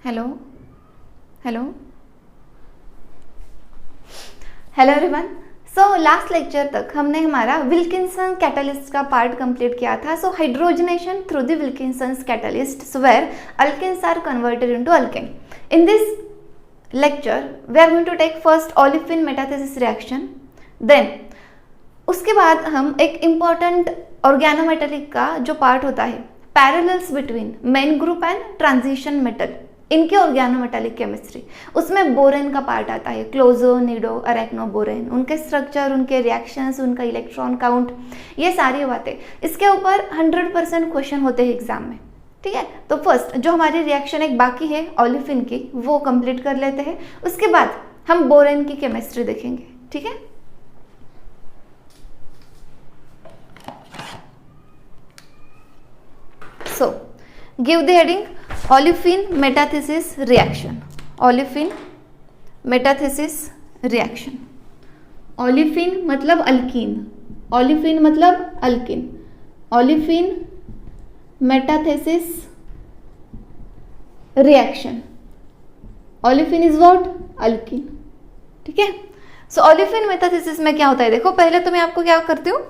Hello hello hello everyone. So last lecture तक हमने हमारा विल्किंसन कैटलिस्ट का पार्ट कंप्लीट किया था। So hydrogenation through the Wilkinson catalyst where alkenes are converted into alkane. In this lecture we are going to take first olefin metathesis reaction, then उसके बाद हम एक इम्पॉर्टेंट ऑर्गेनोमेटेलिक का जो part होता है parallels between main group and transition metal, इनके organometallic chemistry, उसमें बोरेन का पार्ट आता है, क्लोजो, निडो, अरेक्नो, बोरेन, उनके स्ट्रक्चर, उनके रिएक्शंस, उनका इलेक्ट्रॉन काउंट, ये सारी बातें इसके ऊपर 100% क्वेश्चन होते हैं एग्जाम में। ठीक है, तो फर्स्ट जो हमारी रिएक्शन एक बाकी है ओलिफिन की वो कंप्लीट कर लेते हैं, उसके बाद हम बोरेन की केमिस्ट्री देखेंगे। ठीक है, so give the heading olefin metathesis reaction. olefin metathesis reaction. olefin मतलब अल्कीन, olefin मतलब alkene, olefin metathesis reaction. olefin is what? Alkyne. ठीक है, सो olefin metathesis में क्या होता है, देखो पहले तो मैं आपको क्या करती हूँ,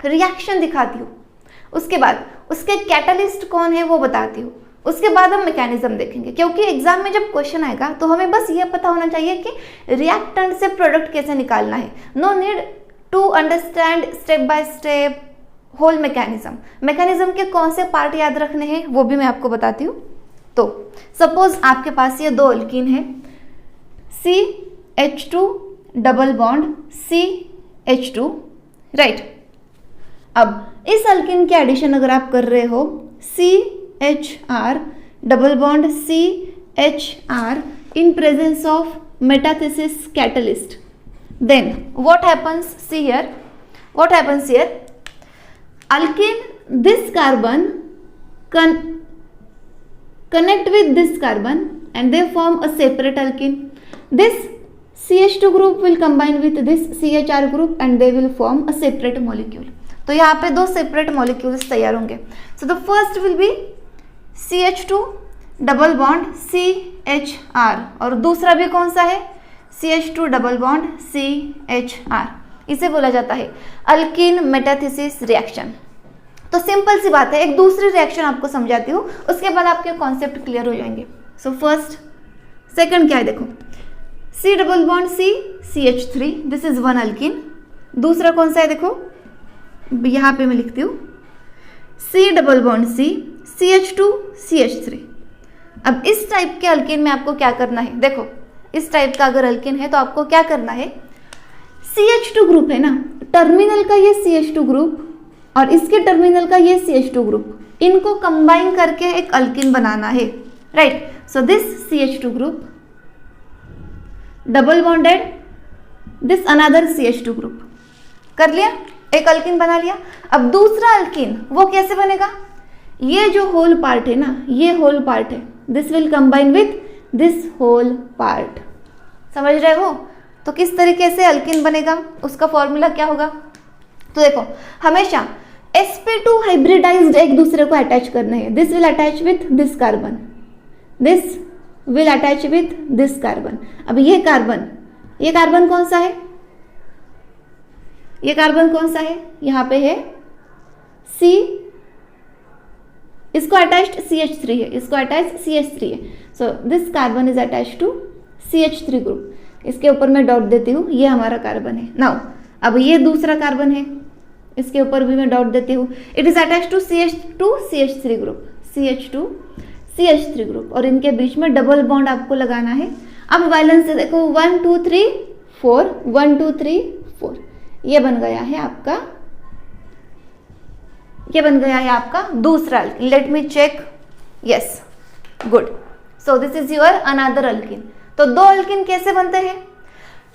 रिएक्शन दिखाती हूँ, उसके बाद उसके कैटलिस्ट कौन है वो बताती हूँ, उसके बाद हम मैकेनिज्म देखेंगे, क्योंकि एग्जाम में जब क्वेश्चन आएगा तो हमें बस ये पता होना चाहिए कि रिएक्टेंट से प्रोडक्ट कैसे निकालना है। No need to understand step by step whole mechanism के कौन से पार्ट याद रखने हैं वो भी मैं आपको बताती हूँ। तो सपोज आपके पास ये दो अल्कीन है, CH2 double bond CH2, right. अब इस अल्किन के एडिशन अगर आप कर रहे हो CHR double bond CHR in presence of metathesis catalyst, then what happens, see here, what happens here, alkene this carbon connect with this carbon and they form a separate alkene. This CH2 group will combine with this CHR group and they will form a separate molecule. तो यहाँ पे दो separate molecules तैयार होंगे। So the first will be CH2 double bond CHR और दूसरा भी कौन सा है, CH2 डबल बॉन्ड CHR। इसे बोला जाता है अल्कीन मेटाथेसिस रिएक्शन। तो सिंपल सी बात है, एक दूसरी रिएक्शन आपको समझाती हूँ, उसके बाद आपके कॉन्सेप्ट क्लियर हो जाएंगे। सो फर्स्ट सेकंड क्या है, देखो C double bond CH3, this is one alkyne. दूसरा कौन सा है, देखो यहाँ पे मैं लिखती हूँ C double bond CH2 CH3। अब इस टाइप के अल्कीन में आपको क्या करना है, देखो इस टाइप का अगर अल्कीन है तो आपको क्या करना है, CH2 ग्रुप है ना, टर्मिनल का ये CH2 ग्रुप और इसके टर्मिनल का ये CH2 ग्रुप, इनको कंबाइन करके एक अल्कीन बनाना है, right. So this CH2 group double bonded this another CH2 group, कर लिया, एक अल्कीन बना लिया। अब दूसरा अल्कीन वो कैसे बनेगा, ये जो होल पार्ट है ना, ये होल पार्ट है, this will combine with this whole part, समझ रहे हो। तो किस तरीके से अल्कीन बनेगा, उसका फॉर्मूला क्या होगा, तो देखो हमेशा sp2 हाइब्रिडाइज्ड एक दूसरे को अटैच करने हैं, this will attach with this carbon, this will attach with this carbon. अब ये कार्बन कौन सा है, ये कार्बन कौन सा है, यहाँ पे है C, इसको अटैच्ड CH3 है, इसको अटैच CH3 है। So this carbon is attach to CH3 group, इसके ऊपर मैं डॉट देती हूँ, ये हमारा कार्बन है। नाउ अब ये दूसरा कार्बन है, इसके ऊपर भी मैं डॉट देती हूँ, it is attach to CH2 CH3 group, CH2 CH3 group, और इनके बीच में डबल बॉन्ड आपको लगाना है। अब वैलेंस से देखो 1 2 3 4, 1 2 3 4, ये बन गया है आपका, ये बन गया है आपका दूसरा alkene. Let me check, yes, good. So this is your another alkene. तो दो अल्कीन कैसे बनते हैं,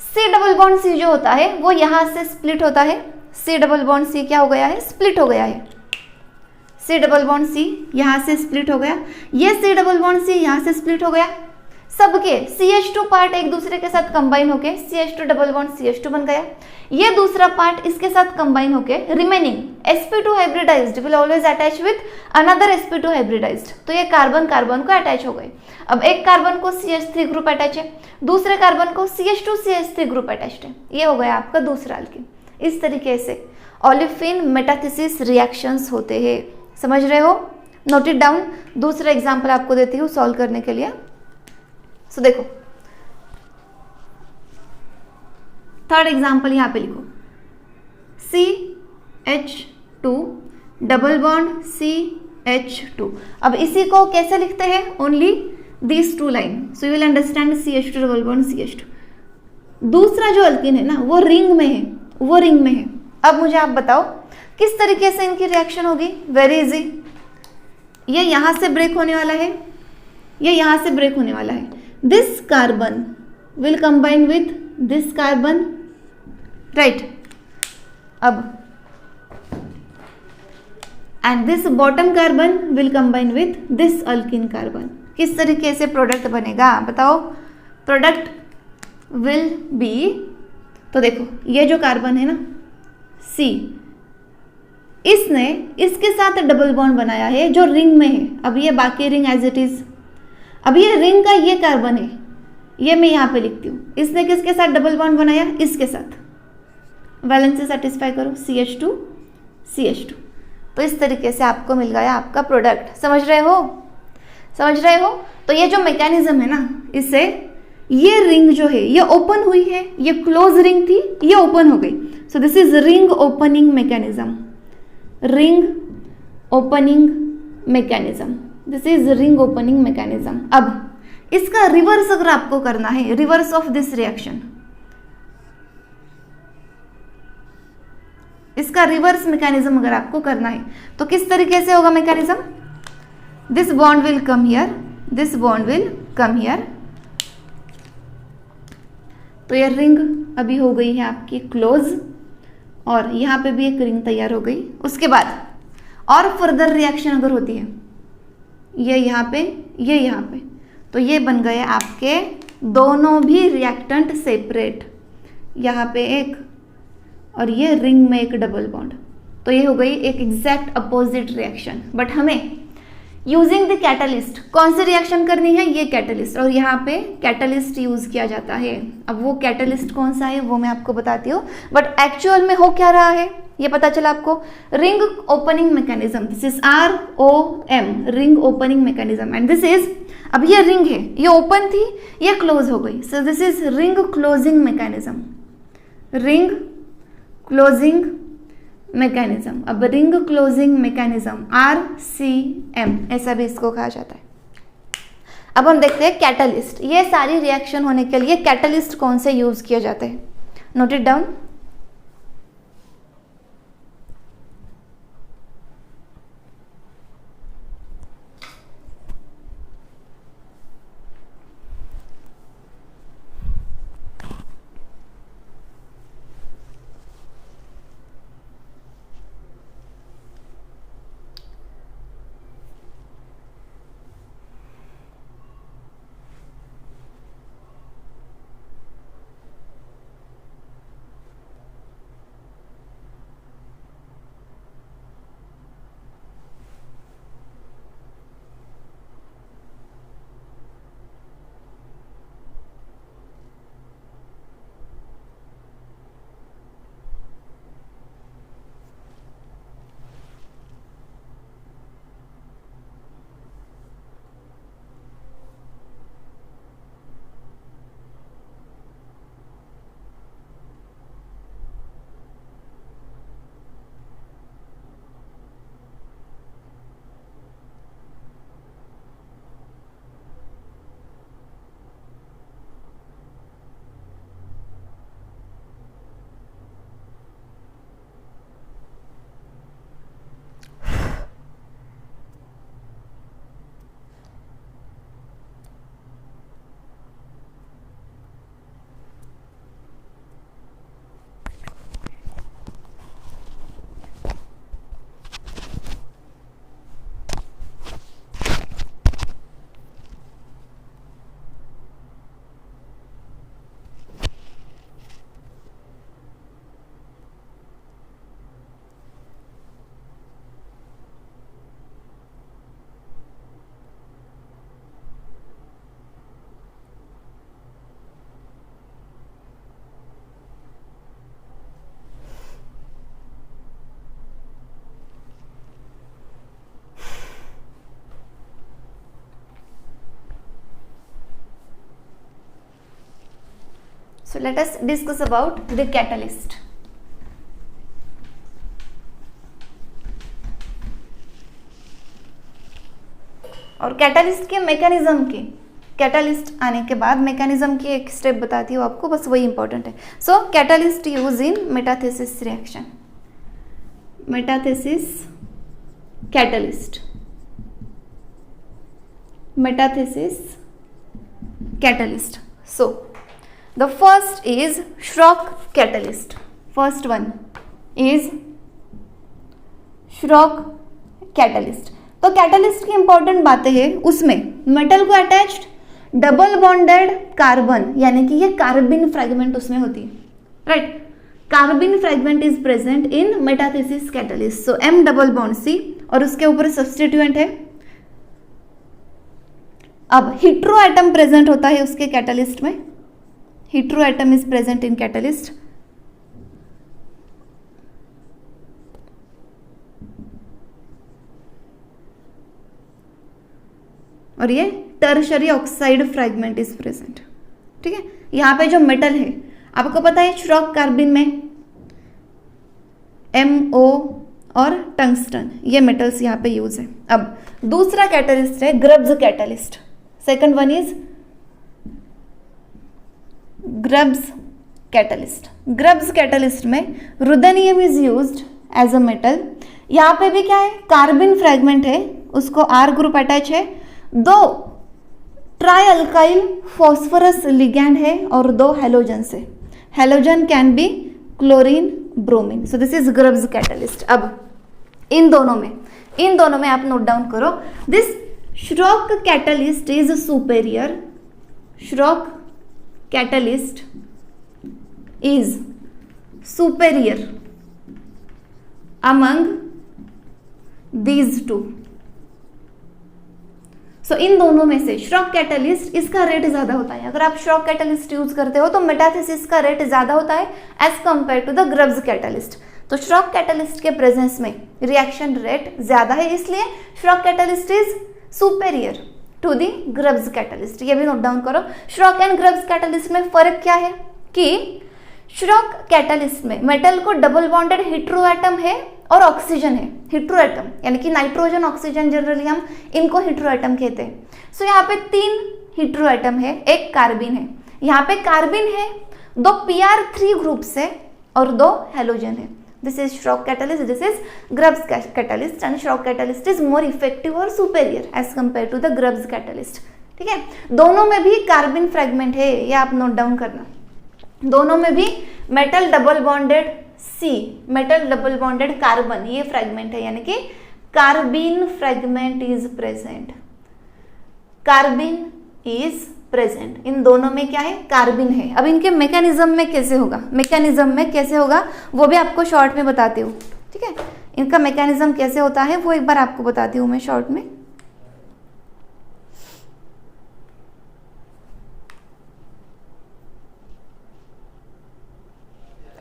C डबल बॉन्ड C जो होता है वो यहां से स्प्लिट होता है, C डबल बॉन्ड C क्या हो गया है, स्प्लिट हो गया है, C डबल बॉन्ड C यहां से स्प्लिट हो गया, ये C डबल बॉन्ड C यहां से स्प्लिट हो गया, सबके CH2 पार्ट एक दूसरे के साथ कंबाइन होके CH2 डबल बॉन्ड CH2 बन गया। ये दूसरा पार्ट इसके साथ कंबाइन होके remaining sp2 hybridised will always attach with another sp2 hybridised. तो ये कार्बन कार्बन को अटैच हो गए। अब एक कार्बन को CH3 ग्रुप अटैच है, दूसरे कार्बन को CH2 CH3 ग्रुप अटैच्ड है। ये हो गया आपका दूसरा अल्कीन। इस तरीके से ओलेफिन मेटाथेसिस रिएक्शंस होते हैं। समझ रहे हो? Note it down. दूसरा एग्जांपल आपको देती हूँ सॉल्व करने के लिए। सो देखो, थर्ड एग्जांपल यहां पे लिखो, CH2 डबल बॉन्ड CH2। अब इसी को कैसे लिखते हैं? Only this two line, so you will understand CH2 double bond CH2। दूसरा जो अल्कीन है ना वो रिंग में है, वो रिंग में है। अब मुझे आप बताओ किस तरीके से इनकी रिएक्शन होगी? Very easy. ये यहां से ब्रेक होने वाला है, ये यहां से ब्रेक होने वाला है। This carbon will combine with this carbon, right. अब and this bottom carbon will combine with this alkene carbon. किस तरीके से प्रोडक्ट बनेगा बताओ? प्रोडक्ट विल बी, तो देखो ये जो कार्बन है ना C, इसने इसके साथ डबल बॉन्ड बनाया है जो रिंग में है। अब ये बाकी रिंग एज इट इज। अब ये रिंग का ये कार्बन है, ये मैं यहां पे लिखती हूं। इसने किसके साथ डबल बॉन्ड बनाया? इसके साथ। वैलेंसी सेटिस्फाई करो, CH2 CH2। तो इस तरीके से आपको मिल गया आपका प्रोडक्ट। समझ रहे हो? समझ रहे हो? तो ये जो मैकेनिज्म है ना, इससे ये रिंग जो है ये ओपन हुई है, ये क्लोज रिंग थी, ये ओपन हो गई। सो this is ring opening mechanism, ring opening mechanism, this is ring opening mechanism. अब इसका रिवर्स अगर आपको करना है, रिवर्स ऑफ दिस रिएक्शन, इसका रिवर्स मैकेनिज्म अगर आपको करना है तो किस तरीके से होगा mechanism? This bond will come here, this bond will come here. तो ये रिंग अभी हो गई है आपकी क्लोज, और यहां पे भी एक रिंग तैयार हो गई। उसके बाद और फर्दर रिएक्शन अगर होती है, ये यहाँ पे, ये यहाँ पे, तो ये बन गए आपके दोनों भी रिएक्टेंट सेपरेट। यहाँ पे एक और ये रिंग में एक डबल बॉन्ड, तो ये हो गई एक एग्जैक्ट अपोजिट रिएक्शन। बट हमें यूजिंग द कैटलिस्ट कौन सी रिएक्शन करनी है? ये कैटलिस्ट, और यहाँ पे कैटलिस्ट यूज किया जाता है। अब वो कैटलिस्ट कौन सा है वो मैं आपको बताती हूँ, बट एक्चुअल में हो क्या रहा है ये पता चला आपको। Ring opening mechanism, this is ROM, ring opening mechanism. And this is, अब ये रिंग है, ये ओपन थी, ये क्लोज हो गई, सो this is ring closing mechanism, ring closing mechanism. अब रिंग क्लोजिंग मैकेनिज्म RCM, ऐसा भी इसको कहा जाता है। अब हम देखते हैं कैटलिस्ट। ये सारी रिएक्शन होने के लिए कैटलिस्ट कौन से यूज किए जाते हैं? Note it down. So let us discuss about the catalyst. और कैटलिस्ट के मैकेनिज्म की, कैटलिस्ट आने के बाद मैकेनिज्म की एक स्टेप बताती हूँ आपको, बस वही इंपॉर्टेंट है. So catalyst use in metathesis reaction. Metathesis catalyst, metathesis catalyst. So the first is Schrock catalyst. First one is Schrock catalyst. तो कैटलिस्ट की इंपॉर्टेंट बातें हैं, उसमें मेटल को अटैच्ड डबल बॉन्डेड कार्बन, यानी कि ये कार्बिन फ्रैगमेंट उसमें होती है, right. कार्बिन fragment is present in metathesis catalyst. So M double bond C और उसके ऊपर सब्स्टिट्यूएंट है. अब हीट्रो एटम प्रेजेंट होता है उसके कैटलिस्ट में. Hetero atom is present in catalyst. और ये tertiary oxide fragment is present. ठीक है, यहां पे जो मेटल है आपको पता है श्रॉक कार्बिन में MO और टंगस्टन, ये मेटल्स यहां पे यूज है. अब दूसरा कैटलिस्ट है Grubbs catalyst. Second one is Grubbs catalyst. Grubbs catalyst में ruthenium is used as a metal. यहां पे भी क्या है, कार्बिन फ्रैगमेंट है, उसको R ग्रुप अटैच है, 2 ट्राई अल्काइल फॉस्फोरस लिगैंड है और 2 हैलोजन से. Halogen can be chlorine, bromine. So this is Grubbs catalyst. अब इन दोनों में आप नोट डाउन करो. This Schrock catalyst is superior. Schrock catalyst is superior among these two. So इन दोनों में से Schrock catalyst इसका रेट ज्यादा होता है. अगर आप Schrock catalyst यूज करते हो तो मेटाथेसिस का रेट ज्यादा होता है as compare to the Grubbs catalyst. तो Schrock catalyst के प्रेजेंस में रिएक्शन रेट ज्यादा है, इसलिए Schrock catalyst is superior to the Grubbs catalyst. ये भी नोट डाउन करो. श्रॉक एंड ग्रब्स कैटलिस्ट में फर्क क्या है कि श्रॉक कैटलिस्ट में मेटल को डबल बॉन्डेड हीट्रो एटम है और ऑक्सीजन है. हीट्रो एटम यानी कि नाइट्रोजन ऑक्सीजन, जनरली हम इनको हीट्रो एटम कहते हैं. सो यहाँ पे 3 हीट्रो एटम है, एक कार्बिन है. यहाँ पे कार्बिन है, 2 PR3 ग्रुप से और 2 हैलोजन है. This is Schrock catalyst, this is Grubbs catalyst and Schrock catalyst is more effective or superior as compared to the Grubbs catalyst. ठीक है, दोनों में भी कार्बिन फ्रैगमेंट है, ये आप नोट डाउन करना. दोनों में भी metal double bonded C, metal double bonded carbon, ये फ्रैगमेंट है, यानी कि carbene fragment is present. Carbene is present. इन दोनों में क्या है, कार्बिन है. अब इनके मैकेनिज्म में कैसे होगा, वो भी आपको शॉर्ट में बताती हूँ. ठीक है, इनका मैकेनिज्म कैसे होता है वो एक बार आपको बताती हूँ मैं शॉर्ट में.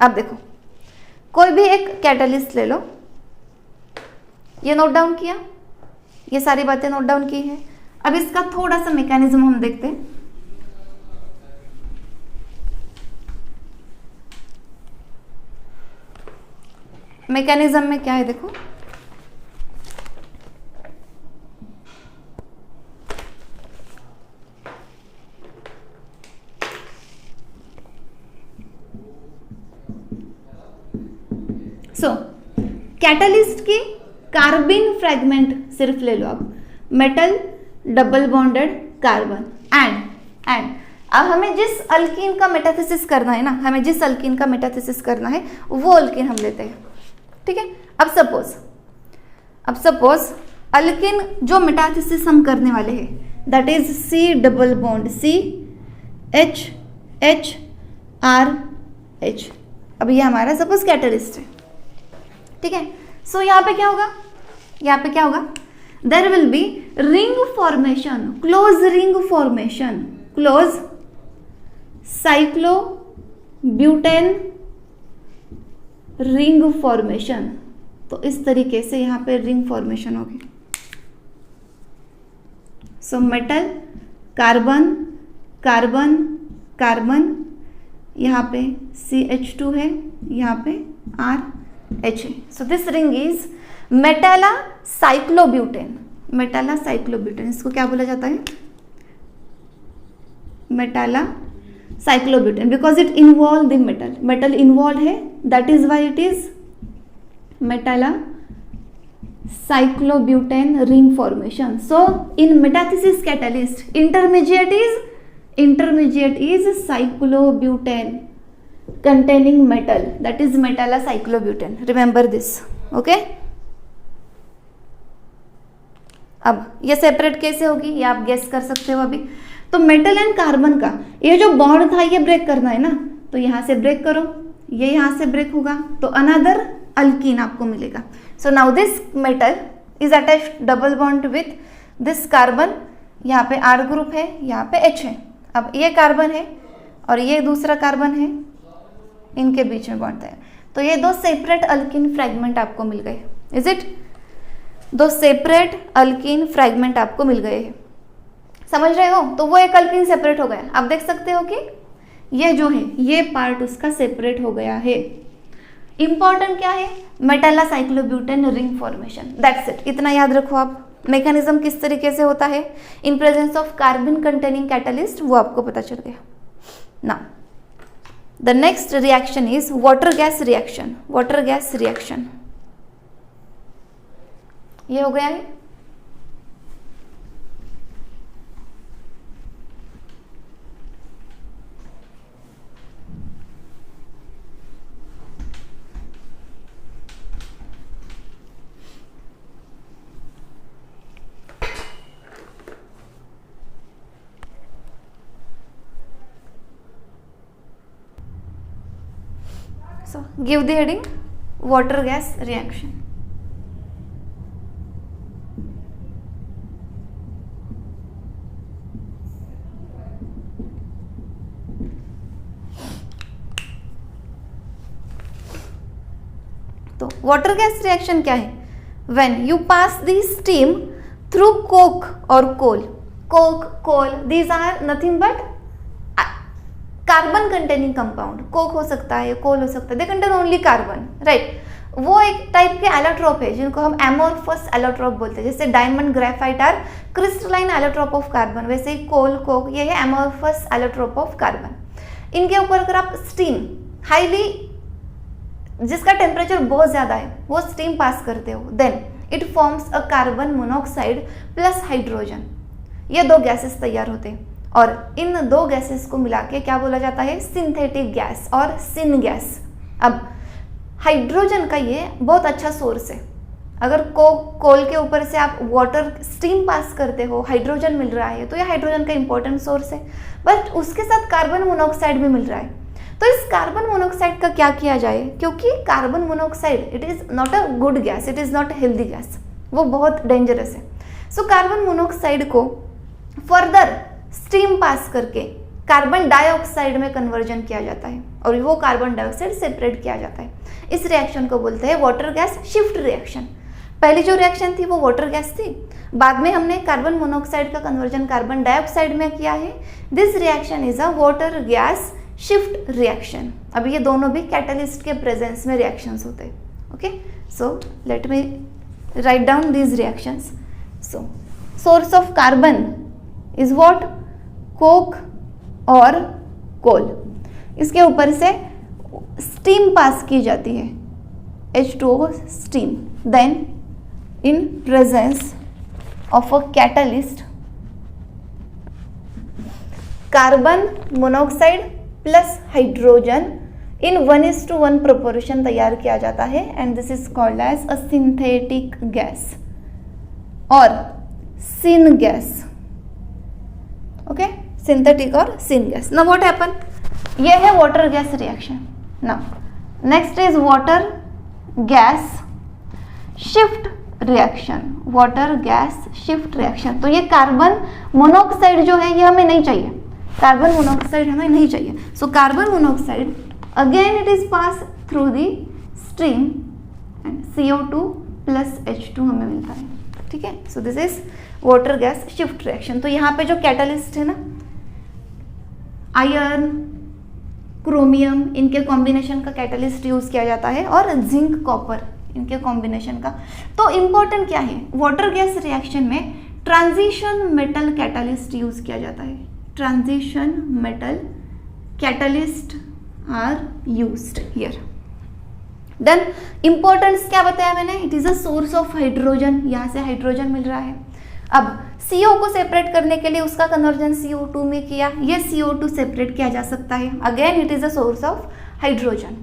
अब देखो, कोई भी एक कैटलिस्ट ले लो, ये नोट डाउन किया, ये सारी बातें नोट डाउन की है. अब इसका थोड़ा सा मैकेनिज्म हम देखते हैं. मैकेनिज्म में क्या है देखो, सो कैटलिस्ट की कार्बिन फ्रैगमेंट सिर्फ ले लो आप, metal double bonded carbon and अब हमें जिस अल्कीन का मेटाथेसिस करना है ना, वो अल्कीन हम लेते हैं. ठीक है, अब सपोज अल्कीन जो मेटाथेसिस हम करने वाले हैं that is C double bond C H R H. अब ये हमारा सपोज कैटलिस्ट है. ठीक है, सो यहाँ पे क्या होगा, there will be ring formation, close ring formation, close cyclobutane ring formation. तो इस तरीके से यहाँ पे रिंग फॉर्मेशन होगी. So metal carbon carbon carbon यहाँ पे CH2 है, यहाँ पे RH है. So this ring is metallacyclobutane. Metallacyclobutane, इसको क्या बोला जाता है? Metallacyclobutane, because it involve the metal. Metal involve है, that is why it is मेटाला cyclobutane ring formation. So in metathesis catalyst, intermediate is cyclobutane containing metal, that is metallocyclobutane. Remember this. Okay. अब ये separate कैसे होगी ये आप guess कर सकते हो अभी. तो मेटल एंड कार्बन का ये जो बॉन्ड था ये ब्रेक करना है ना, तो यहां से ब्रेक करो, ये यहां से ब्रेक होगा तो अनदर अल्कीन आपको मिलेगा. So now this metal is attached double bond with this carbon. यहाँ पे R ग्रुप है, यहाँ पे H है. अब ये कार्बन है और ये दूसरा कार्बन है, इनके बीच में बॉन्ड है. तो ये दो सेपरेट अल्कीन फ्रैगमेंट आपको मिल गए. Is it? दो सेपरेट अल्कीन फ्रैगमेंट आपको मिल गए हैं. समझ रहे हो? तो वो एक अल्कीन सेपरेट हो गया. आप देख सकते हो कि ये जो है ये पार्ट उसका सेपरेट हो गया है. इंपॉर्टेंट क्या है? Metallacyclobutane ring formation. That's it. इतना याद रखो आप. मैकेनिज्म किस तरीके से होता है इन presence of carbon containing catalyst, वो आपको पता चल गया. Now the next reaction is water gas reaction. Water gas reaction ये हो गया है. So give the heading water gas reaction. तो वाटर गैस रिएक्शन क्या है? When you pass the steam through coke or coal. Coke, coal, these are nothing but carbon containing compound. Coke हो सकता है, कोल हो सकता है, they contain only carbon, right. वो एक टाइप के एलोट्रोप है जिनको हम एमोर्फस एलोट्रोप बोलते हैं. जैसे diamond, graphite are crystalline allotrope of carbon, वैसे ही कोल, कोक ये है एमोर्फस एलोट्रोप ऑफ कार्बन. इनके ऊपर अगर आप स्टीम हाईली, जिसका टेम्परेचर बहुत ज्यादा है, वो स्टीम पास करते हो, then it forms a carbon monoxide plus hydrogen. ये दो गैसेस तैयार होते हैं और इन दो गैसेस को मिला के क्या बोला जाता है? सिंथेटिक गैस और सिन गैस. अब हाइड्रोजन का ये बहुत अच्छा सोर्स है. अगर कोल के ऊपर से आप वाटर स्टीम पास करते हो, हाइड्रोजन मिल रहा है, तो ये हाइड्रोजन का इंपॉर्टेंट सोर्स है. बट उसके साथ कार्बन मोनोऑक्साइड भी मिल रहा है. तो इस कार्बन मोनोऑक्साइड का क्या किया जाए? क्योंकि carbon monoxide it is not a good gas, it is not healthy gas, वो बहुत डेंजरस है. सो कार्बन मोनोऑक्साइड को फर्दर स्टीम पास करके कार्बन डाइऑक्साइड में कन्वर्जन किया जाता है और वो कार्बन डाइऑक्साइड सेपरेट किया जाता है. इस रिएक्शन को बोलते हैं वाटर गैस शिफ्ट रिएक्शन. पहली जो रिएक्शन थी वो वाटर गैस थी, बाद में हमने कार्बन मोनोऑक्साइड का कन्वर्जन कार्बन डाइऑक्साइड में किया है. This reaction is a water gas shift reaction. अब ये दोनों भी कैटलिस्ट के प्रेजेंस में रिएक्शंस होते हैं. Okay, so let me write down these reactions. So source of carbon is what? Coke और कोल. इसके ऊपर से स्टीम पास की जाती है, H2O steam. Then in presence of a catalyst carbon monoxide plus hydrogen in 1:1 proportion तैयार किया जाता है and this is called as a synthetic gas और सिन गैस. ओके, सिंथेटिक और syn gas. Now what happen? ये है water gas reaction. Now next is water gas shift reaction. Water gas shift reaction. तो ये carbon monoxide जो है ये हमें नहीं चाहिए, कार्बन मोनोऑक्साइड हमें नहीं चाहिए. So carbon monoxide again it is pass through the stream and CO2 plus H2 हमें मिलता है. ठीक है, so this is water gas shift reaction. तो यहाँ पे जो कैटलिस्ट है ना, आयरन, क्रोमियम, इनके कॉम्बिनेशन का कैटलिस्ट यूज़ किया जाता है, और जिंक कॉपर, इनके कॉम्बिनेशन का। तो इम्पोर्टेंट क्या है, वाटर गैस रिएक्शन में ट्रांजिशन मेटल कैटलिस्ट यूज़ किया जाता है। Transition metal catalyst are used here. Then importance क्या बताया मैंने, it is a source of hydrogen, यहाँ से हाइड्रोजन मिल रहा है। अब CO को सेपरेट करने के लिए उसका कन्वर्जन CO2 में किया, ये CO2 सेपरेट किया जा सकता है, again it is a source of hydrogen.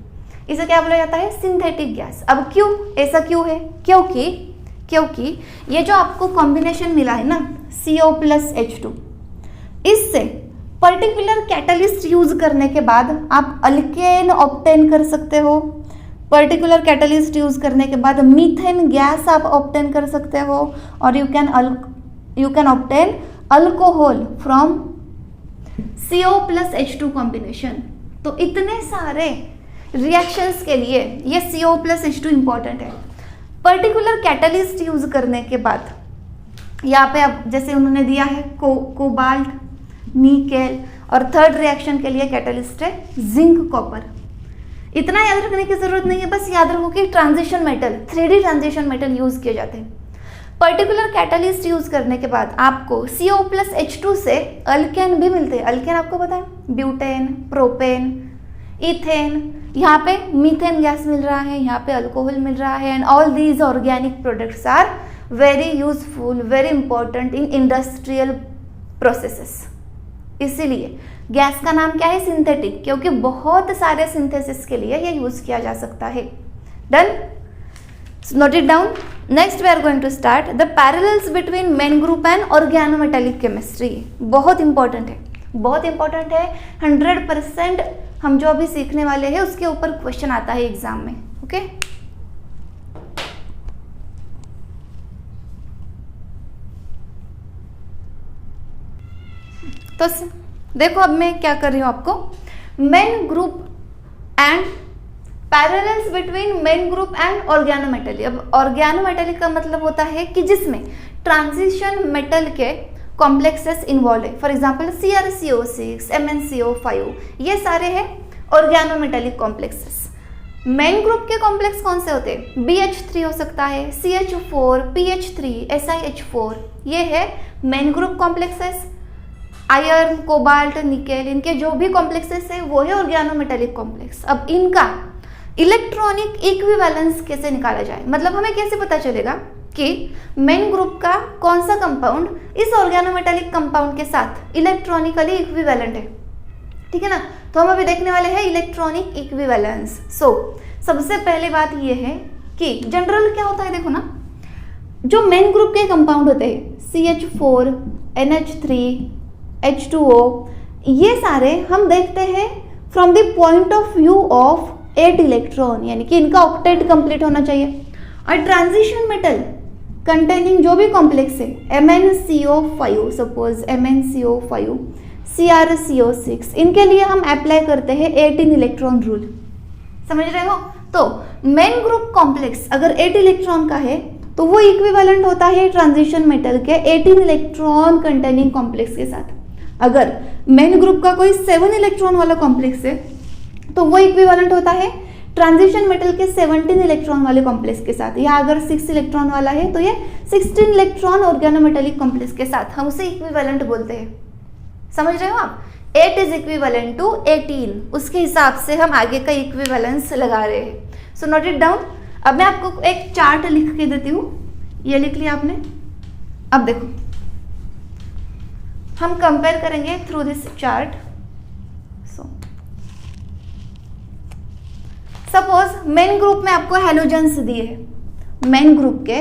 इसे क्या बोला जाता है, सिंथेटिक गैस। अब क्यों, ऐसा क्यों है, क्योंकि ये जो आपको कॉम्बिनेशन मिला है ना CO + H2, इससे पर्टिकुलर कैटलिस्ट यूज करने के बाद आप अल्केन ऑब्टेन कर सकते हो। पर्टिकुलर कैटलिस्ट यूज करने के बाद मीथेन गैस आप ऑब्टेन कर सकते हो, और you can obtain alcohol from CO + H2 combination. तो इतने सारे रिएक्शंस के लिए ये CO + H2 इंपॉर्टेंट है। पर्टिकुलर कैटलिस्ट यूज करने के बाद यहाँ पे अब जैसे उन्होंने दिया है कोबाल्ट, निकेल, और थर्ड रिएक्शन के लिए कैटलिस्ट है जिंक कॉपर। इतना याद रखने की जरूरत नहीं है, बस याद रखो कि transition metal, 3D transition metal use किए जाते हैं। पर्टिकुलर कैटलिस्ट यूज करने के बाद आपको CO + H2 से अल्केन भी मिलते हैं। अल्केन आपको पता है, ब्यूटेन, प्रोपेन, इथेन, यहाँ पे मीथेन गैस मिल रहा है, यहाँ पे अल्कोहल मिल रहा है, and all these organic products are very useful, very important in industrial processes. इसीलिए गैस का नाम क्या है, सिंथेटिक, क्योंकि बहुत सारे सिंथेसिस के लिए ये यूज किया जा सकता है। Done, note it down. Next we are going to start the parallels between main group and organometallic chemistry. बहुत इंपॉर्टेंट है, बहुत इंपॉर्टेंट है। 100% हम जो अभी सीखने वाले हैं उसके ऊपर क्वेश्चन आता है एग्जाम में। ओके तो देखो, अब मैं क्या कर रही हूँ आपको, main group and parallels between main group and organometallic. अब ऑर्गेनोमेटेलिक का मतलब होता है कि जिसमें ट्रांजिशन मेटल के कॉम्प्लेक्सेस इन्वॉल्व है। फॉर एग्जांपल CrCO6, MnCO5, ये सारे हैं ऑर्गेनोमेटेलिक कॉम्प्लेक्सेस। मेन ग्रुप के कॉम्प्लेक्स कौन से होते हैं, BH3 हो सकता है, CH4, PH3, SiH4, ये है main group complexes. Iron, cobalt, nickel, इनके जो भी कॉम्प्लेक्सेस है वो है ऑर्गेनोमेटेलिक कॉम्प्लेक्स। अब इनका इलेक्ट्रॉनिक इक्विवेलेंस कैसे निकाला जाए, मतलब हमें कैसे पता चलेगा कि मेन ग्रुप का कौन सा कंपाउंड इस ऑर्गेनोमेटेलिक कंपाउंड के साथ इलेक्ट्रॉनिकली इक्विवेलेंट है, ठीक है ना। तो हम अभी देखने वाले हैं इलेक्ट्रॉनिक इक्विवेलेंस। सबसे पहले बात ये है कि जनरल क्या होता है, देखो ना, जो मेन ग्रुप के कंपाउंड होते हैं CH4, NH3, H2O, ये सारे हम देखते हैं from the point of view of 8 electron, यानी कि इनका ऑक्टेट कंप्लीट होना चाहिए। और ट्रांजिशन मेटल कंटेनिंग जो भी कॉम्प्लेक्स है, MnCO5, सपोज MnCO5, CrCO6, इनके लिए हम अप्लाई करते हैं 18 इलेक्ट्रॉन रूल। समझ रहे हो। तो मेन ग्रुप कॉम्प्लेक्स अगर 8 इलेक्ट्रॉन का है तो वो इक्विवेलेंट होता है ट्रांजिशन मेटल के 18 इलेक्ट्रॉन कंटेनिंग कॉम्प्लेक्स के साथ। अगर मेन ग्रुप का कोई 7 इलेक्ट्रॉन वाला कॉम्प्लेक्स है तो वो इक्विवेलेंट होता है ट्रांजिशन मेटल के 17 इलेक्ट्रॉन वाले कॉम्प्लेक्स के साथ। या अगर 6 इलेक्ट्रॉन वाला है तो ये 16 इलेक्ट्रॉन ऑर्गेनोमेटेलिक कॉम्प्लेक्स के साथ, हम उसे इक्विवेलेंट बोलते हैं। समझ रहे हो आप, 8 इज इक्विवेलेंट टू 18, उसके हिसाब से हम आगे का इक्विवेलेंस लगा रहे हैं। So note it down. अब मैं आपको एक चार्ट लिख के देती हूँ, ये लिख लिया आपने। अब देखो हम कंपेयर करेंगे through this chart. Suppose main group में आपको हेलोजेंस दिए हैं, मेन ग्रुप के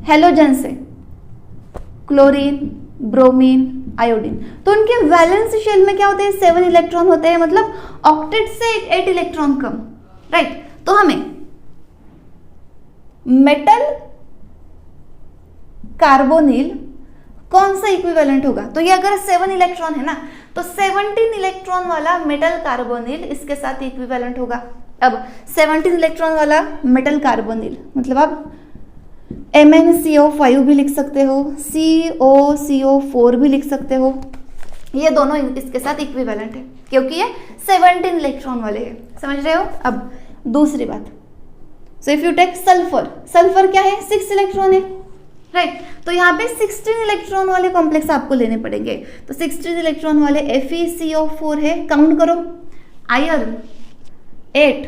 हेलोजेंस है क्लोरीन, ब्रोमीन, आयोडीन। तो उनके वैलेंस शेल में क्या होते हैं, 7 इलेक्ट्रॉन होते हैं, मतलब ऑक्टेट से 8 इलेक्ट्रॉन कम, राइट। तो हमें मेटल कार्बोनिल कौन सा इक्विवेलेंट होगा, तो ये अगर 7 इलेक्ट्रॉन है ना तो 17 इलेक्ट्रॉन वाला मेटल कार्बोनिल इसके साथ इक्विवेलेंट होगा। अब 17 इलेक्ट्रॉन वाला मेटल कार्बोनिल मतलब आप MnCO5 भी लिख सकते हो, COCO4 भी लिख सकते हो, ये दोनों इसके साथ इक्विवेलेंट है क्योंकि ये 17 इलेक्ट्रॉन वाले हैं। समझ रहे हो? अब दूसरी बात, so if you take sulphur, sulphur क्या है? 6 इलेक्ट्रॉन है, राइट। तो यहाँ पे 16 इलेक्ट्रॉन वाले कॉम्प्लेक्स आपको लेने पड़ेंगे। तो 16 इलेक्ट्रॉन वाले FeCO4 है, काउंट करो। आयरन 8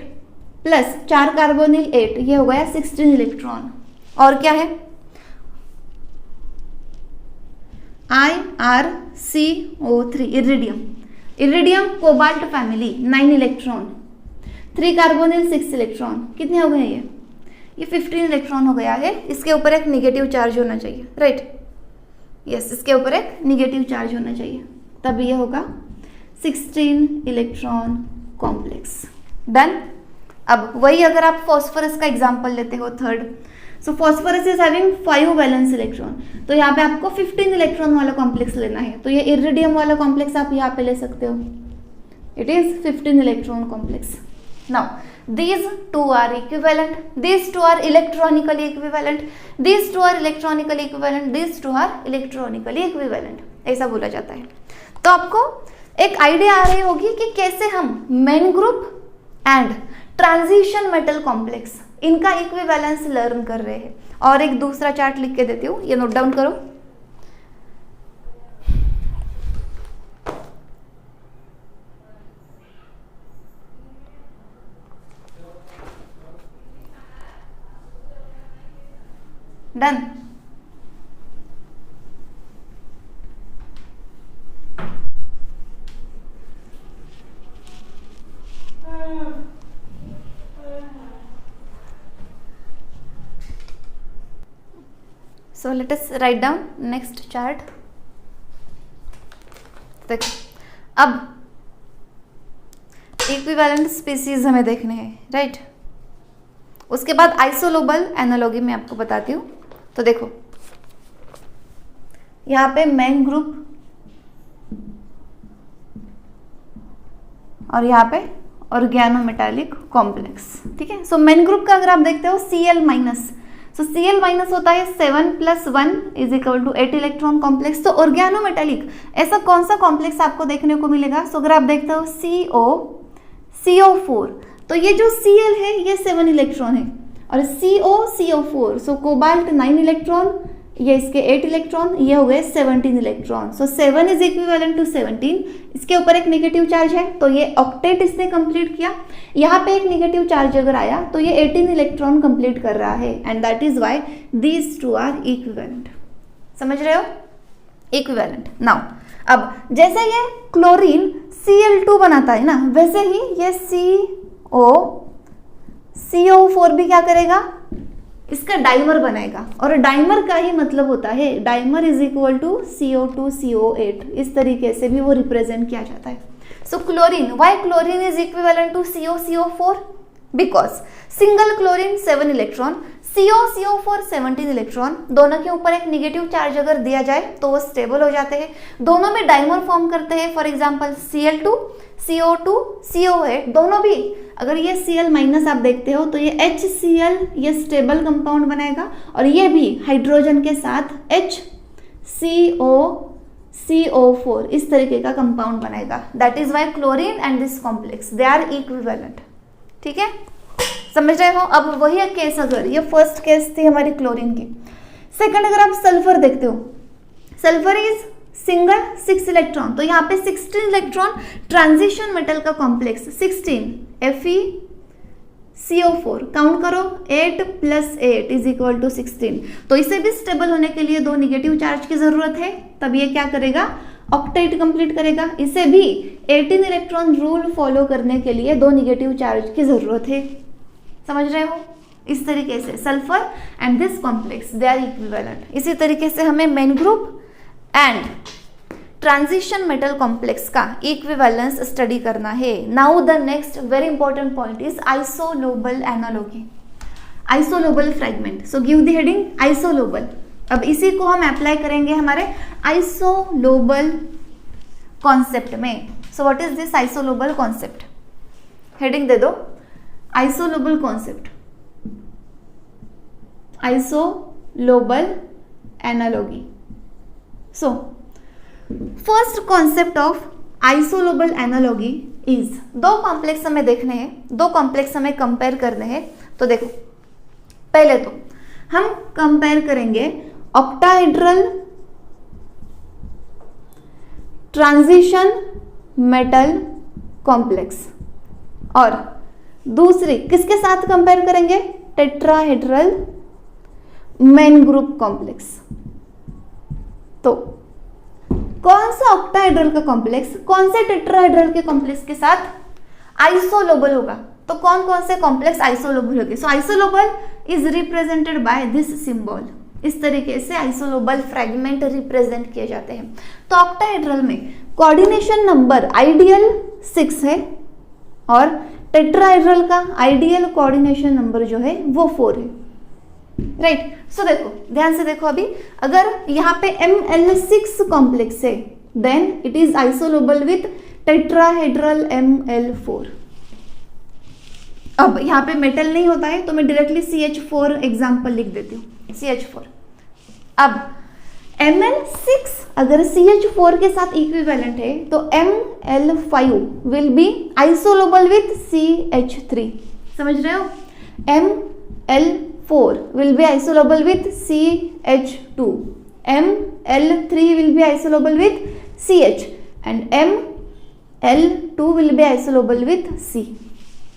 प्लस 4 कार्बोनिल 8, ये हो गया 16 इलेक्ट्रॉन। और क्या है? IrCO3 iridium, iridium cobalt family 9 electron, 3 carbonyl 6 electron, कितने हो गए ये 15 इलेक्ट्रॉन हो गया है। इसके ऊपर एक निगेटिव चार्ज होना चाहिए, राइट। यस, इसके ऊपर एक निगेटिव चार्ज होना चाहिए, तब ये होगा 16 इलेक्ट्रॉन कॉम्प्लेक्स। डन। अब वही अगर आप फॉस्फोरस का एग्जांपल लेते हो, third, so phosphorus is having 5 valence electron, तो यहाँ पे आपको 15 इलेक्ट्रॉन वाला कॉम्प्लेक्स लेना है। तो ये इरिडियम वाला कॉम्प्लेक्स आप यहाँ पे ले सकते हो, it is 15 electron complex. Now these two are equivalent, these two are electronically equivalent, these two are electronically equivalent, these two are electronically equivalent, ऐसा बोला जाता है। तो आपको एक आइडिया आ रही होगी कि कैसे हम main group and transition metal complex इनका इक्विवेलेंस लर्न कर रहे हैं। और एक दूसरा चार्ट लिख के देती हूँ, ये नोट डाउन करो। Done. So let us write down next chart. देखो, अब इक्विवेलेंट स्पीसीज हमें देखने हैं, राइट। उसके बाद आइसोलोबल एनालॉगी में आपको बताती हूँ। तो देखो, यहाँ पे मेन ग्रुप और यहाँ पे ऑर्गेनोमेटालिक कॉम्प्लेक्स, ठीक है। सो मेन ग्रुप का अगर आप देखते हो Cl माइनस, सो Cl माइनस होता है 7 + 1 = 8 इलेक्ट्रॉन कॉम्प्लेक्स। तो ऑर्गेनोमेटालिक ऐसा कौन सा कॉम्प्लेक्स आपको देखने को मिलेगा? सो अगर आप देखते हो CO4, तो ये जो Cl है ये 7 इलेक्ट्रॉन है, और CO4 सो कोबाल्ट 9 इलेक्ट्रॉन, ये इसके 8 इलेक्ट्रॉन, ये हो गए 17 electron. So 7 is equivalent to 17। इसके ऊपर एक नेगेटिव चार्ज है, तो ये ऑक्टेट इसने कंप्लीट किया। यहाँ पे एक नेगेटिव चार्ज अगर आया तो ये 18 इलेक्ट्रॉन कंप्लीट कर रहा है, and that is why these two are equivalent. समझ रहे हो? इक्विवेलेंट। नाउ अब जैसे ये क्लोरीन Cl2 बनाता है ना, वैसे ही ये CO4 भी क्या करेगा? इसका डाइमर बनाएगा, और डाइमर का ही मतलब होता है dimer is equal to CO2 CO8, इस तरीके से भी वो रिप्रेजेंट किया जाता है। So chlorine, why chlorine is equivalent to CO4? Because single chlorine 7 electron, CO4 17 electron, दोनों के ऊपर एक निगेटिव चार्ज अगर दिया जाए तो वो स्टेबल हो जाते हैं, दोनों में डाइमर फॉर्म करते हैं। For example Cl2 CO2 CO8, दोनों भी अगर ये Cl माइनस आप देखते हो तो ये HCl, ये स्टेबल कंपाउंड बनाएगा, और ये भी हाइड्रोजन के साथ HCO4 इस तरीके का कंपाउंड बनाएगा। That is why chlorine and this complex they are equivalent. ठीक है, समझ रहे हो? अब वही एक केस, अगर ये फर्स्ट केस थी हमारी क्लोरीन की। सेकंड, अगर आप सल्फर देखते हो, सल्फर इज सिंगल 6 इलेक्ट्रॉन, तो यहाँ पे 16 इलेक्ट्रॉन ट्रांजिशन मेटल का कॉम्प्लेक्स 16 FeCO4, काउंट करो 8 + 8 = 16। तो इसे भी स्टेबल होने के लिए 2 निगेटिव चार्ज की जरूरत है, तब ये क्या करेगा? ऑक्टेट कंप्लीट करेगा। इसे भी 18 इलेक्ट्रॉन रूल फॉलो करने के लिए 2 निगेटिव चार्ज की जरूरत है। समझ रहे हो? इस तरीके से sulphur and this complex they are equivalent. इसी तरीके से हमें main group and transition metal complex का इक्विवेलेंस स्टडी करना है। Now the next very important point is isolobal analogy, isolobal fragment. So give the heading isolobal. अब इसी को हम अप्लाई करेंगे हमारे आइसोलोबल कॉन्सेप्ट में। So what is this isolobal concept? Heading दे दो, isolobal concept, isolobal analogy. So first concept of isolobal analogy is, दो कॉम्प्लेक्स हमें देखने हैं, दो कॉम्प्लेक्स हमें कंपेयर करने हैं। तो देखो पहले तो हम कंपेयर करेंगे ऑक्टाहेड्रल ट्रांजिशन मेटल कॉम्प्लेक्स, और दूसरी किसके साथ कंपेयर करेंगे, टेट्राहेड्रल मेन ग्रुप कॉम्प्लेक्स। तो कौन सा ऑक्टाहेड्रल का कॉम्प्लेक्स कौन से टेट्राहेड्रल के कॉम्प्लेक्स के साथ आइसोलोबल होगा, तो कौन कौन से कॉम्प्लेक्स आइसोलोबल होंगे। So isolobal is represented by this symbol, इस तरीके से आइसोलोबल फ्रेगमेंट रिप्रेजेंट किए जाते हैं। तो ऑक्टाहेड्रल में कोऑर्डिनेशन नंबर आइडियल 6 है और टेट्राहेड्रल का आइडियल कोऑर्डिनेशन नंबर जो है वो 4 है, राइट। सो देखो ध्यान से देखो, अभी अगर यहाँ पे ML6 कॉम्प्लेक्स है then it is isolobal with tetrahedral ML4। अब यहाँ पे मेटल नहीं होता है तो मैं डायरेक्टली CH4 एग्जाम्पल लिख देती हूँ, CH4। अब ML6 अगर CH4 के साथ इक्विवेलेंट है तो ML5 will be isolobal with CH3, समझ रहे हो। ML4 will be isolobal with CH2, ML3 will be isolobal with CH and ML2 will be isolobal with C।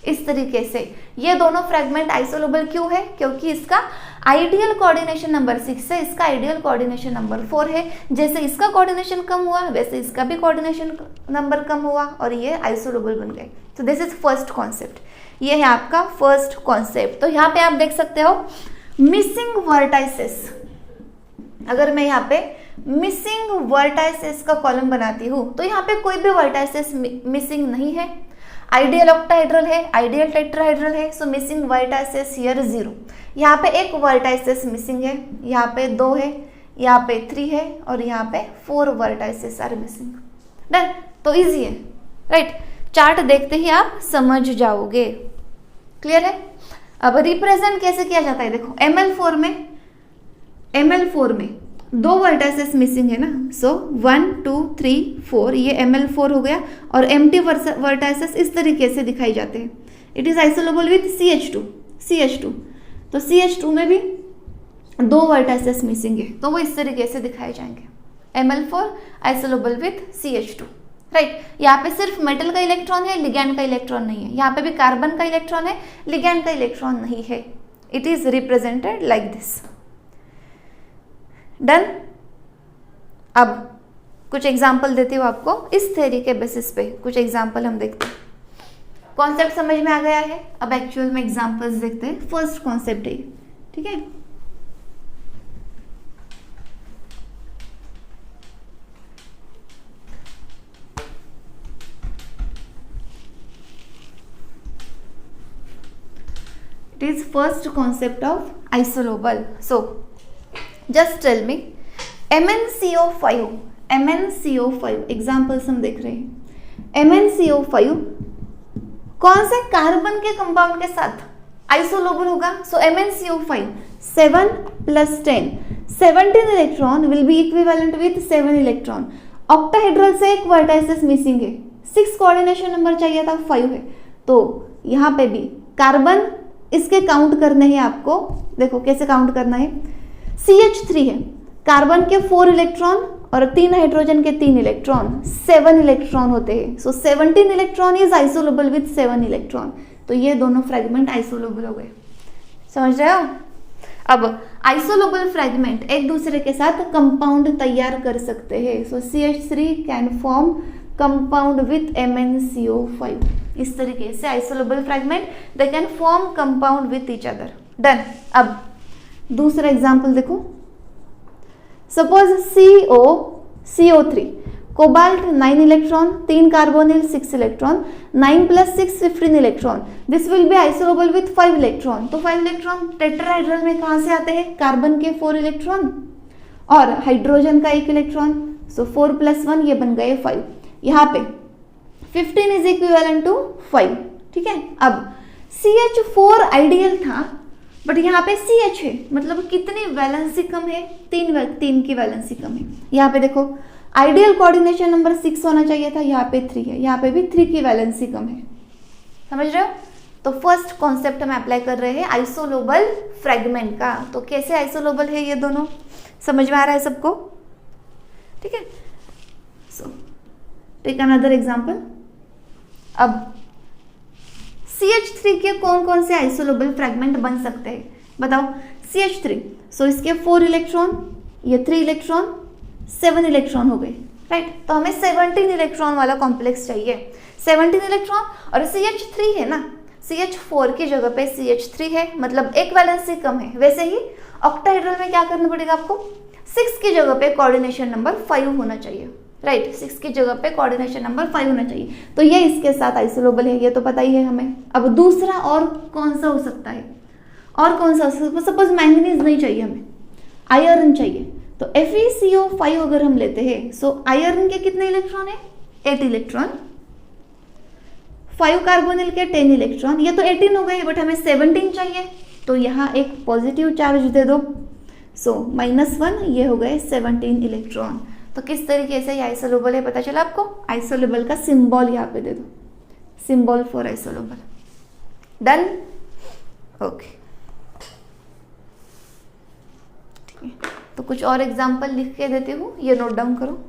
इस तरीके से ये दोनों फ्रेगमेंट आइसोलोबल क्यों है, क्योंकि इसका आइडियल कोऑर्डिनेशन नंबर 6 है, इसका आइडियल कोऑर्डिनेशन नंबर 4 है। जैसे इसका कोऑर्डिनेशन कम हुआ वैसे इसका भी कोऑर्डिनेशन नंबर कम हुआ और ये आइसोलोबल बन गए। तो दिस इज फर्स्ट कॉन्सेप्ट, ये है आपका फर्स्ट कॉन्सेप्ट। तो यहाँ पे आप देख सकते हो मिसिंग वर्टाइसेस, अगर मैं यहाँ पे मिसिंग वर्टाइसेस का कॉलम बनाती हूँ तो यहाँ पे कोई भी वर्टाइसेस मिसिंग नहीं है। आइडियल ऑक्टाहेड्रल है, आइडियल टेट्राहेड्रल है, सो मिसिंग वर्टाइसेस हियर 0। यहाँ पे एक वर्टाइसेस मिसिंग है, यहाँ पे 2 है, यहाँ पे 3 है और यहाँ पे 4 वर्टाइसेस आर मिसिंग। डन, तो इजी है, राइट। चार्ट देखते ही आप समझ जाओगे, क्लियर है। अब रिप्रेजेंट कैसे किया जाता है, देखो ML4 में 2 वर्टाइसेस मिसिंग है ना, सो 1 2 3 4 ये ML4 हो गया और एम्प्टी वर्टाइसेस इस तरीके से दिखाई जाते हैं। It is isolobal with CH2। तो CH2 में भी 2 वर्टाइसेस मिसिंग है तो वो इस तरीके से दिखाए जाएंगे, ML4 isolobal with CH2, right. यहाँ पे सिर्फ मेटल का इलेक्ट्रॉन है, लिगैंड का इलेक्ट्रॉन नहीं है। यहाँ पे भी कार्बन का इलेक्ट्रॉन है, लिगैंड का इलेक्ट्रॉन नहीं है। It is represented like this. Done. अब कुछ एग्जाम्पल देती हूँ आपको, इस थ्योरी के बेसिस पे कुछ एग्जाम्पल हम देखते हैं। कॉन्सेप्ट समझ में आ गया है, अब एक्चुअल में एग्जाम्पल्स देखते हैं। फर्स्ट कॉन्सेप्ट है, ठीक है। It is first concept of isolobal. So just tell me MnCO5 examples हम देख रहे हैं। MnCO5 कौन से कार्बन के कंपाउंड के साथ आइसोलोबल होगा। सो MnCO5 7 + 10 17 electron will be equivalent with 7 electron. Octahedral से एक वर्टाइसेस मिसिंग है, 6 कोऑर्डिनेशन नंबर चाहिए था, 5 है। तो यहाँ पे भी कार्बन इसके काउंट करने हैं आपको, देखो कैसे काउंट करना है। CH3 है, कार्बन के 4 इलेक्ट्रॉन और 3 हाइड्रोजन के 3 इलेक्ट्रॉन, 7 इलेक्ट्रॉन होते हैं। सो 17 electron is isolobal with 7 electron. तो ये दोनों फ्रेगमेंट आइसोलोबल हो गए, समझ रहे हो। अब आइसोलोबल फ्रेगमेंट एक दूसरे के साथ कंपाउंड तैयार कर सकते हैं। सो CH3 can form compound with MnCO5। इस तरीके से isolobal fragment they can form compound with each other. Done. अब दूसरा एग्जाम्पल देखो, suppose CO3 cobalt 9 electron, 3 carbonyl 6 electron, 9 + 6 15 electron. This will be isolobal with 5 electron. तो 5 इलेक्ट्रॉन टेट्राहेड्रल में कहाँ से आते हैं, कार्बन के 4 इलेक्ट्रॉन और हाइड्रोजन का 1 इलेक्ट्रॉन। सो 4 + 1 ये बन गए 5। यहाँ पे 15 इज इक्विवेलेंट टू 5, ठीक है। अब CH4 आइडियल था बट यहाँ पे CH है, मतलब कितनी वैलेंसी कम है, 3 की वैलेंसी कम है। यहाँ पे देखो आइडियल कोऑर्डिनेशन नंबर 6 होना चाहिए था, यहाँ पे 3 है, यहाँ पे भी 3 की वैलेंसी कम है। समझ रहे हो? तो फर्स्ट कॉन्सेप्ट हम अप्लाई कर रहे हैं आइसोलोबल फ्रेगमेंट का। तो कैसे आइसोलोबल है ये दोनों, समझ में आ रहा है सबको? ठीक है। So take another example. अब CH3 के कौन कौन से आइसोलोबल फ्रेगमेंट बन सकते हैं बताओ? CH3, सो इसके 4 इलेक्ट्रॉन, ये 3 इलेक्ट्रॉन, 7 इलेक्ट्रॉन हो गए, राइट। तो हमें 17 इलेक्ट्रॉन वाला कॉम्प्लेक्स चाहिए। 17 इलेक्ट्रॉन, और CH3 है ना, CH4 की जगह पे CH3 है, मतलब एक वैलेंसी कम है। वैसे ही ऑक्टाहेड्रल में क्या करना पड़ेगा आपको? 6 की जगह पे कोऑर्डिनेशन नंबर 5 होना चाहिए, राइट। 6 की जगह पे कोऑर्डिनेशन नंबर 5 होना चाहिए। तो ये इसके साथ आइसोलोबल है, ये तो पता ही है हमें। अब दूसरा और कौन सा हो सकता है? और कौन सा? सपोज मैंगनीज नहीं चाहिए हमें, आयरन चाहिए। तो FeCO5 अगर हम लेते हैं, सो आयरन के कितने इलेक्ट्रॉन है? 8 इलेक्ट्रॉन। 5 कार्बोनिल के 10 इलेक्ट्रॉन, ये तो 18 हो गए, बट हमें 17 चाहिए। तो यहाँ एक पॉजिटिव चार्ज दे दो, सो -1, ये हो गए 17 इलेक्ट्रॉन। तो किस तरीके से ये आइसोलोबल है पता चला आपको? आइसोलोबल का सिंबल यहाँ पे दे दो, symbol for isolobal. Done? Okay, ठीक है। तो कुछ और एग्जांपल लिख के देती हूँ, ये नोट डाउन करो।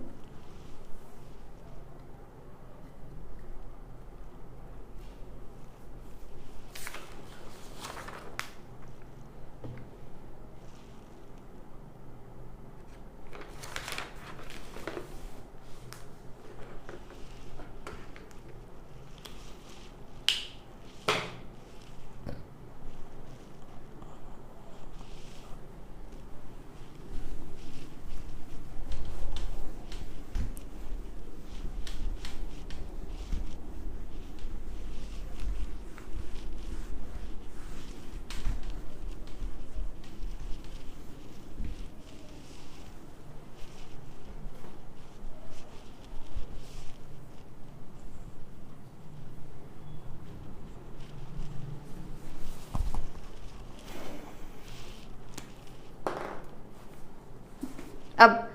अब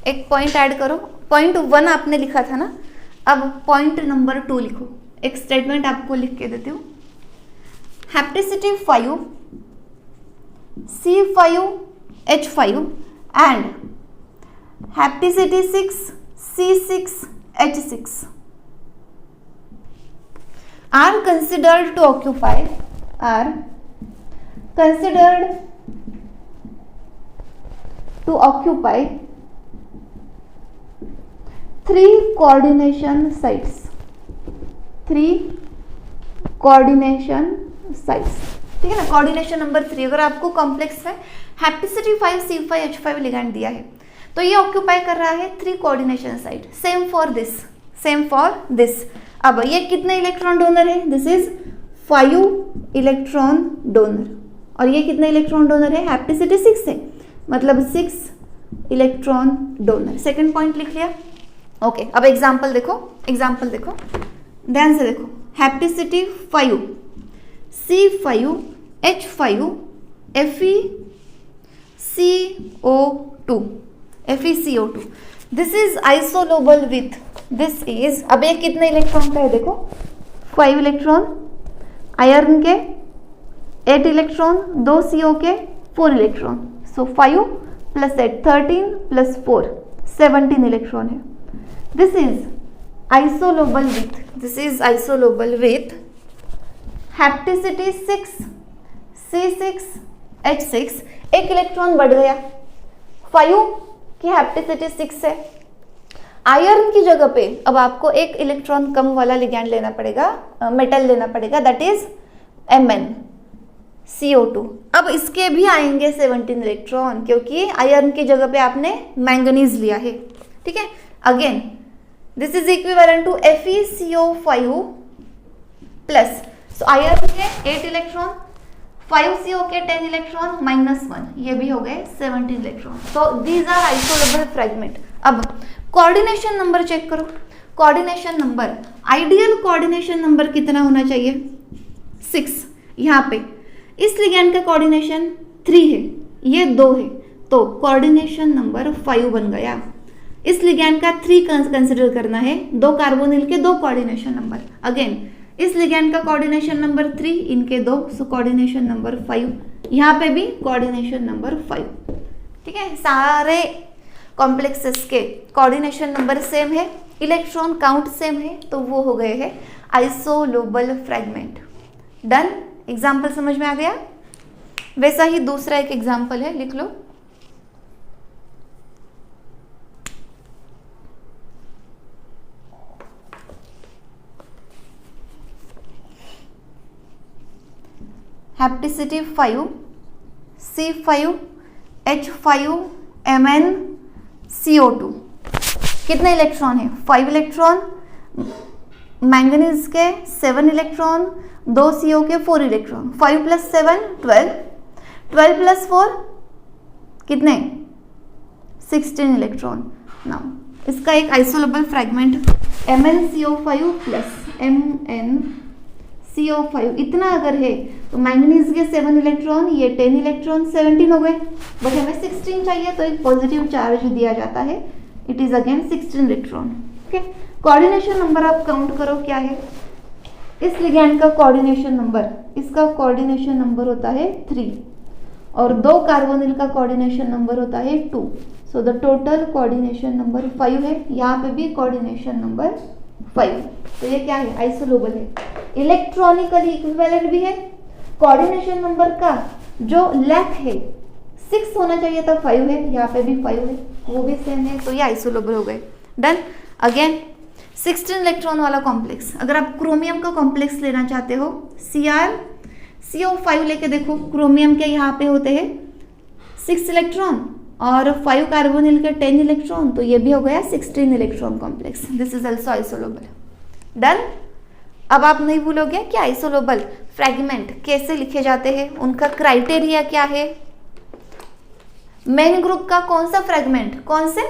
एक पॉइंट ऐड करो। पॉइंट 1 आपने लिखा था ना, अब पॉइंट नंबर 2 लिखो। एक स्टेटमेंट आपको लिख के देती हूँ। हैप्टिसिटी 5 C5H5 and हैप्टिसिटी 6 C6H6 are considered to occupy 3 coordination sites। 3 coordination sites, ठीक है ना। कोऑर्डिनेशन नंबर 3 अगर आपको कॉम्प्लेक्स है हैप्टिसिटी 5 C5H5 लिगैंड दिया है, तो ये ऑक्यूपाई कर रहा है 3 coordination site. Same for this. अब ये कितने इलेक्ट्रॉन डोनर है? दिस इज 5 इलेक्ट्रॉन डोनर, और ये कितने इलेक्ट्रॉन डोनर है? हैप्टिसिटी 6 है, मतलब 6 इलेक्ट्रॉन डोनर। सेकंड पॉइंट लिख लिया। ओके, अब एग्जाम्पल देखो, ध्यान से देखो। हैप्टिसिटी 5 C5H5 FeCO2 this is isolobal with this is. अब ये कितने इलेक्ट्रॉन का है देखो? 5 इलेक्ट्रॉन, आयरन के 8 इलेक्ट्रॉन, 2 CO के 4 इलेक्ट्रॉन, सो 5 + 8 13 + 4 17 इलेक्ट्रॉन है। This is isolobal with hapticity 6 C6H6। एक इलेक्ट्रॉन बढ़ गया, 5 की हैप्टिसिटी 6 है। आयरन की जगह पे अब आपको एक इलेक्ट्रॉन कम वाला लिगैंड लेना पड़ेगा, मेटल लेना पड़ेगा, दैट इज MnCO2। अब इसके भी आएंगे 17 इलेक्ट्रॉन, क्योंकि आयरन की जगह पे आपने मैंगनीज लिया है, ठीक है। Again this is equivalent to FeCO5 plus, so iron के 8 इलेक्ट्रॉन, 5 CO के 10 इलेक्ट्रॉन, -1, ये भी हो गए 17 इलेक्ट्रॉन। तो दीज आर आइसोलोबल फ्रेगमेंट। अब कोऑर्डिनेशन नंबर चेक करो। Coordination number, ideal coordination number कितना होना चाहिए? 6। यहाँ पे इस लिगैंड का कोऑर्डिनेशन 3 है, ये 2 है, तो कोऑर्डिनेशन नंबर 5 बन गया। इस लिगैंड का 3 कंसिडर करना है, 2 कार्बोनिल के 2 कोऑर्डिनेशन नंबर। अगेन इस लिगैंड का कोऑर्डिनेशन नंबर 3, इनके 2, सो कोऑर्डिनेशन नंबर 5। यहाँ पे भी कोऑर्डिनेशन नंबर 5। ठीक है, सारे कॉम्प्लेक्सेस के कोऑर्डिनेशन नंबर सेम है, इलेक्ट्रॉन काउंट सेम है, तो वो हो गए हैं आइसोलोबल फ्रेगमेंट। डन, एग्जाम्पल समझ में आ गया। वैसा ही दूसरा एक एग्जाम्पल है, लिख लो। हैप्टिसिटी 5, C5, H5, Mn, CO2। कितने इलेक्ट्रॉन है? 5 इलेक्ट्रॉन। मैंगनीज के 7 इलेक्ट्रॉन, 2 CO के 4 इलेक्ट्रॉन। 5 + 7 12, 12 + 4 कितने? 16 इलेक्ट्रॉन। नाउ इसका एक आइसोलेबल फ्रैगमेंट MnCO5 + MnCO5 इतना अगर है तो मैंगनीज के 7 इलेक्ट्रॉन, ये 10 इलेक्ट्रॉन, 17 हो गए। बट हमें 16 चाहिए तो एक पॉजिटिव चार्ज दिया जाता है, it is again 16 electron. Okay, coordination number आप काउंट करो क्या है। इस लिगैंड का कोऑर्डिनेशन नंबर, इसका कोऑर्डिनेशन नंबर होता है 3 और 2 कार्बोनिल का कोऑर्डिनेशन नंबर होता है 2। So the total coordination number 5 है। यहाँ पे भी कोऑर्डिनेशन नंबर 5। तो ये क्या है? आइसोलोबल है, इलेक्ट्रॉनिकली इक्विवेलेंट भी है। कोऑर्डिनेशन नंबर का जो लैक है 6 होना चाहिए था, 5 है, यहाँ पे भी 5 है, वो भी सेम है, तो ये आइसोलोबल हो गए। डन। अगेन 16 इलेक्ट्रॉन वाला कॉम्प्लेक्स, अगर आप क्रोमियम का कॉम्प्लेक्स लेना चाहते हो, CrCO5 लेके देखो, क्रोमियम के यहाँ पे होते हैं 6 इलेक्ट्रॉन और 5 कार्बोनिल के 10 इलेक्ट्रॉन, तो ये भी हो गया 16 electron complex. This is also isolobal. Done. अब आप नहीं भूलोगे कि आइसोलोबल फ्रैगमेंट कैसे लिखे जाते हैं, उनका क्राइटेरिया क्या है। मेन ग्रुप का कौन सा फ्रैगमेंट, कौन से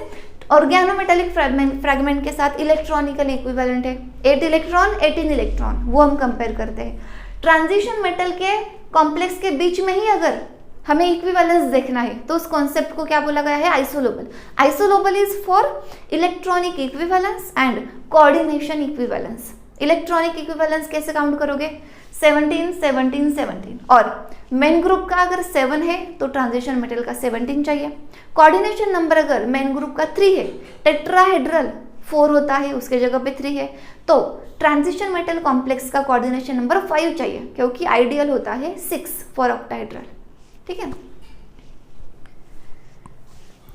ऑर्गेनोमेटेलिक फ्रैगमेंट के साथ इलेक्ट्रॉनिकली इक्विवेलेंट है, 8 इलेक्ट्रॉन 18 इलेक्ट्रॉन, वो हम कंपेयर करते हैं। ट्रांजिशन मेटल के कॉम्प्लेक्स के बीच में ही अगर हमें इक्विवेलेंस देखना है तो उस कॉन्सेप्ट को क्या बोला गया है? Isolobal. Isolobal is for electronic equivalence and coordination equivalence. Electronic equivalence कैसे काउंट करोगे? 17 17 17, और मेन ग्रुप का अगर 7 है तो ट्रांजिशन मेटल का 17 चाहिए। कोऑर्डिनेशन नंबर अगर मेन ग्रुप का 3 है, टेट्राहेड्रल 4 होता है, उसके जगह पे 3 है, तो ट्रांजिशन मेटल कॉम्प्लेक्स का कोऑर्डिनेशन नंबर 5 चाहिए, क्योंकि आइडियल होता है 6 फॉर ऑक्टाहेड्रल। ठीक है,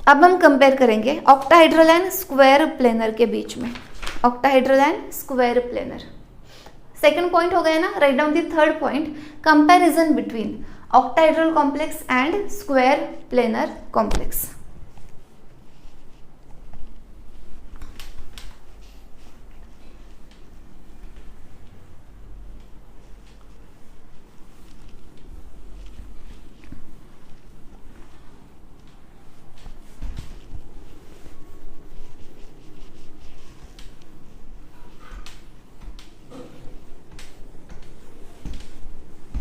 अब हम कंपेयर करेंगे ऑक्टाहेड्रल एंड स्क्वायर प्लेनर के बीच में। Octahedral and square planar, second point हो गया ना। Write down the third point, comparison between octahedral complex and square planar complex.